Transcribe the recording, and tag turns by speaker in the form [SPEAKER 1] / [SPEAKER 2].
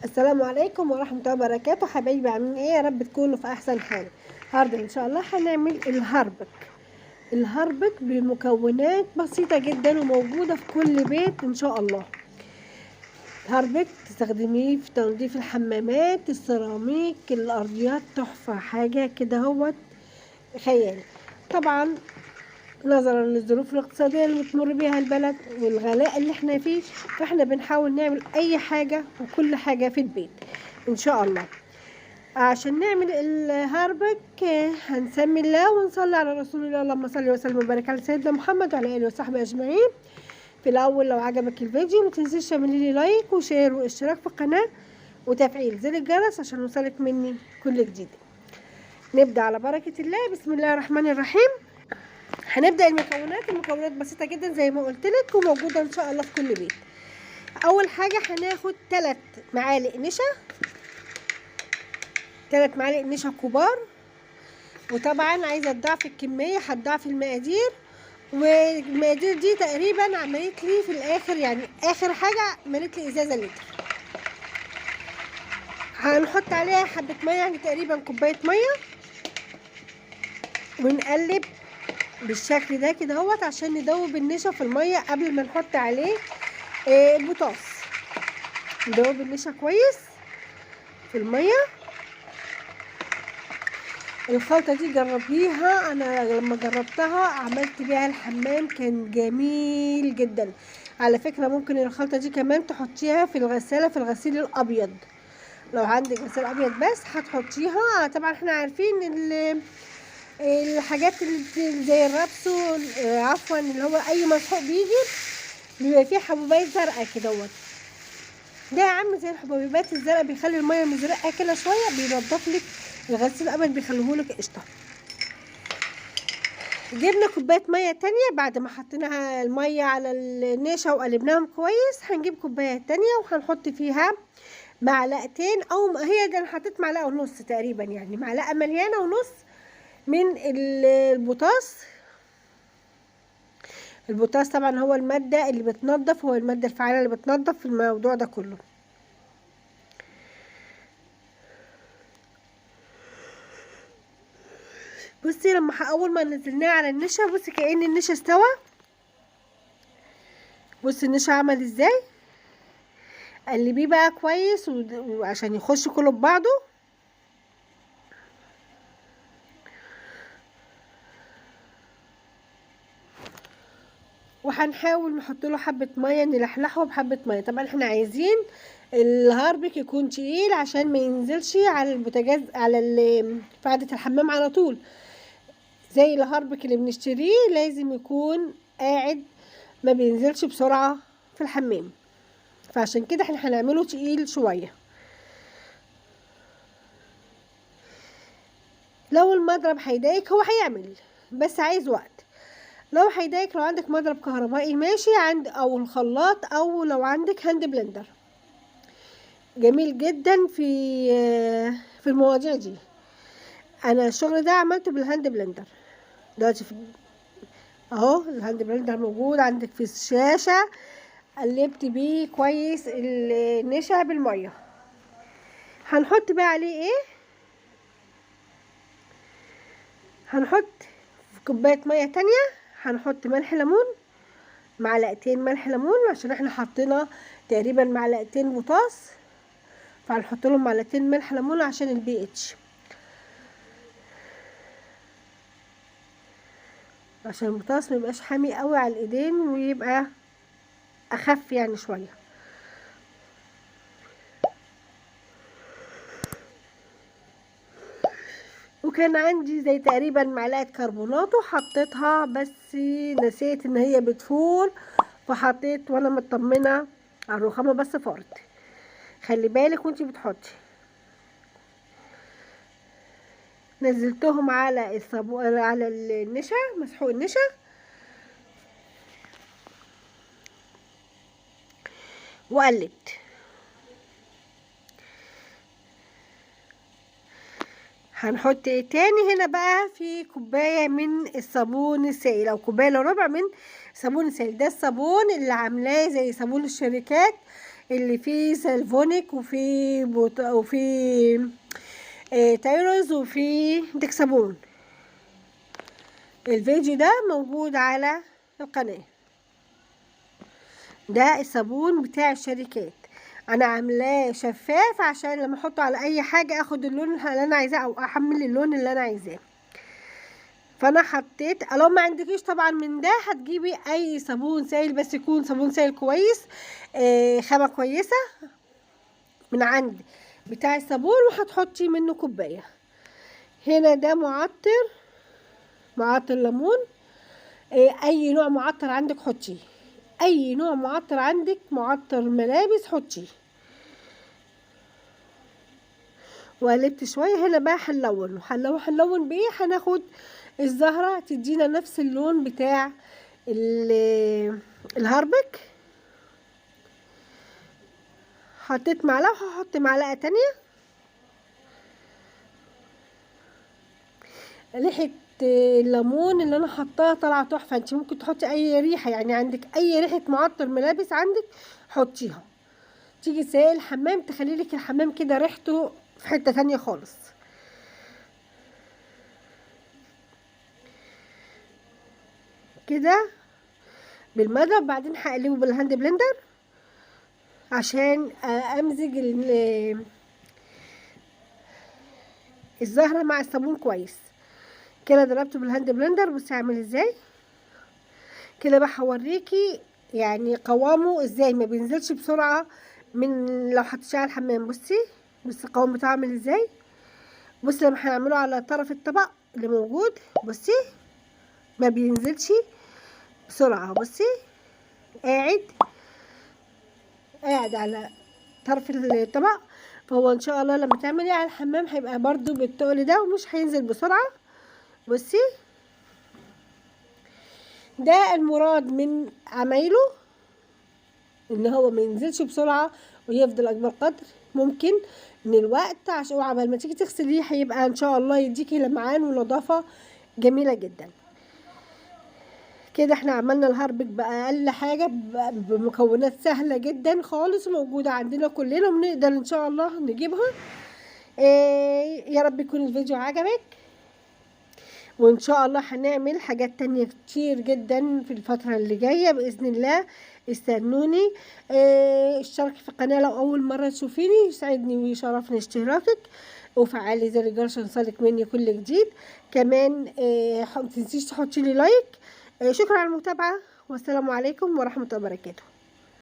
[SPEAKER 1] السلام عليكم ورحمة الله وبركاته. حبايبي عاملين ايه؟ يا رب تكونوا في احسن حال. النهارده ان شاء الله هنعمل الهربك بمكونات بسيطة جدا وموجودة في كل بيت ان شاء الله. الهربك تستخدميه في تنظيف الحمامات، السيراميك، الارضيات، تحفة حاجة كده هوت خيال. طبعا نظرا للظروف الاقتصادية اللي بتمر بيها البلد والغلاء اللي احنا فيه، فاحنا بنحاول نعمل اي حاجة وكل حاجة في البيت ان شاء الله. عشان نعمل الهربك هنسمي الله ونصلي على رسول الله، اللهم صل وسلم وبارك على سيدنا محمد وعلى اله وصحبه اجمعين. في الاول لو عجبك الفيديو ما تنسيش تعملي لي لايك وشير واشتراك في القناه وتفعيل زر الجرس عشان يوصلك مني كل جديد. نبدا على بركه الله. بسم الله الرحمن الرحيم. هنبدا المكونات بسيطه جدا زي ما قلت لك وموجوده ان شاء الله في كل بيت. اول حاجه هناخد 3 معالق نشا، 3 معالق نشا كبار، وطبعا عايزه تضاعف الكميه هتضاعف المقادير، والمقادير دي تقريبا عملت لي في الاخر، يعني اخر حاجه عملت لي ازازه لتر. هنحط عليها حبه ميه، يعني تقريبا كوبايه ميه، ونقلب بالشكل ده كده اهوت عشان ندوب النشا في الميه قبل ما نحط عليه البوتاص. ندوب النشا كويس في الميه. الخلطة دي جربيها، انا لما جربتها عملت بيها الحمام كان جميل جدا. على فكرة ممكن الخلطة دي كمان تحطيها في الغسالة في الغسيل الابيض، لو عندك غسيل ابيض بس هتحطيها. طبعا احنا عارفين الحاجات اللي زي الرابسو، عفوا اللي هو اي مسحوق بيبقى فيه حبوبات زرقاء كدهوت، ده عامل زي الحبوبات الزرقاء، بيخلي الميه مزرقه كده شويه، بينضف لك الغسيل الابيض، بيخليهولك قشطه. جبنا كوبايه ميه تانية بعد ما حطينا الميه على النشا وقلبناهم كويس. هنجيب كوبايه تانية وهنحط فيها معلقتين، او هي ده انا حطيت معلقه ونص تقريبا، يعني معلقه مليانه ونص من البوتاص. البوتاص طبعا هو الماده اللي بتنضف، هو الماده الفعاله اللي بتنضف في الموضوع ده كله. بصي لما اول ما نزلناه على النشا، بصي كأن النشا استوى. بصي النشا عمل ازاي. قلبيه بقى كويس وعشان يخش كله ببعضه. وهنحاول نحط له حبه ميه، نلحلحه بحبه ميه. طبعا احنا عايزين الهاربك يكون تقيل عشان ما ينزلش على البوتاجاز على في قاعده الحمام على طول. زي الهاربك اللي بنشتريه لازم يكون قاعد ما بينزلش بسرعه في الحمام، فعشان كده احنا هنعمله تقيل شويه. لو المضرب هيضايقك هو هيعمل، بس عايز وقت. لو هيضايقك لو عندك مضرب كهربائي ماشي، او الخلاط، او لو عندك هاند بلندر جميل جدا في المواضيع دي. انا الشغل ده عملته بالهاند بلندر. دلوقتي اهو الهاند بلندر موجود عندك في الشاشه، قلبت بيه كويس النشا بالميه. هنحط بقى عليه ايه؟ هنحط في كوبايه ميه تانية هنحط ملح ليمون، معلقتين ملح ليمون، عشان احنا حطينا تقريبا معلقتين بوتاص، فهنحط لهم معلقتين ملح ليمون عشان البي اتش، عشان البوتاص ميبقاش حامي قوي على الايدين ويبقى اخف يعني شويه. وكان عندي زي تقريبا معلقه كربوناتو حطيتها، بس نسيت ان هي بتفور فحطيت وانا مطمنه على الرخامه بس فارت. خلي بالك وانتي بتحطي. نزلتهم على على النشا، مسحوق النشا، وقلبت. هنحط ايه تاني هنا بقى؟ في كوبايه من الصابون السائل، او كوبايه الا ربع من صابون السائل. ده الصابون اللي عاملاه زي صابون الشركات، اللي فيه سالفونيك وفي تايروز وفي ديكسابون. الفيديو ده موجود على القناة. ده الصابون بتاع الشركات، انا عاملاه شفاف عشان لما احطه على اي حاجة اخد اللون اللي انا عايزاه او احمل اللون اللي انا عايزاه. فانا حطيت، لو ما عندكيش طبعا من ده هتجيبي اي صابون سائل، بس يكون صابون سائل كويس، خامة كويسة من عند بتاع الصابون، وهتحطي منه كوباية. هنا ده معطر ليمون، اي نوع معطر عندك حطيه، اي نوع معطر عندك، معطر ملابس حطيه. وقلبت شويه. هنا بقى هنلون بايه؟ هناخد الزهره تدينا نفس اللون بتاع الهربك. حطيت معلقه وهحط معلقه تانية. ريحه الليمون اللي انا حطاها طالعه تحفه. انت ممكن تحطي اي ريحه، يعني عندك اي ريحه معطر ملابس عندك حطيها. تيجي سائل الحمام تخلي لك الحمام كده ريحته في حته تانية خالص. كده بالمضرب. بعدين هقلبه بالهاند بلندر عشان امزج الزهره مع الصابون كويس. كده ضربته بالهاند بلندر. بصي هعمل ازاي كده بقى، هوريكي يعني قوامه ازاي، ما بينزلش بسرعه من لو حطيتيه على الحمام. بصي القوام بتاعه عامل ازاي. بصي لما هنعمله على طرف الطبق اللي موجود، بصي ما بينزلش بسرعه. بصي قاعد على طرف الطبق. فهو ان شاء الله لما تعملي على الحمام هيبقى برضو بالتقل ده ومش هينزل بسرعه. بصي ده المراد من عمايله، ان هو ما ينزلش بسرعه ويفضل اكبر قدر ممكن من الوقت، عشان عبال ما تيجي تغسليه هيبقى ان شاء الله يديكي لمعان ونظافه جميله جدا. كده احنا عملنا الهربك باقل حاجه، بمكونات سهله جدا خالص وموجوده عندنا كلنا، وبنقدر ان شاء الله نجيبها. يا رب يكون الفيديو عجبك، وان شاء الله هنعمل حاجات تانية كتير جدا في الفترة اللي جاية بإذن الله. استنوني. اشتركي في القناة لو اول مرة تشوفيني، يسعدني ويشرفني اشتراكك، وفعلي زر الجرس عشان يوصلك مني كل جديد. كمان متنسيش تحطي لي لايك. شكرا على المتابعة، والسلام عليكم ورحمة الله وبركاته.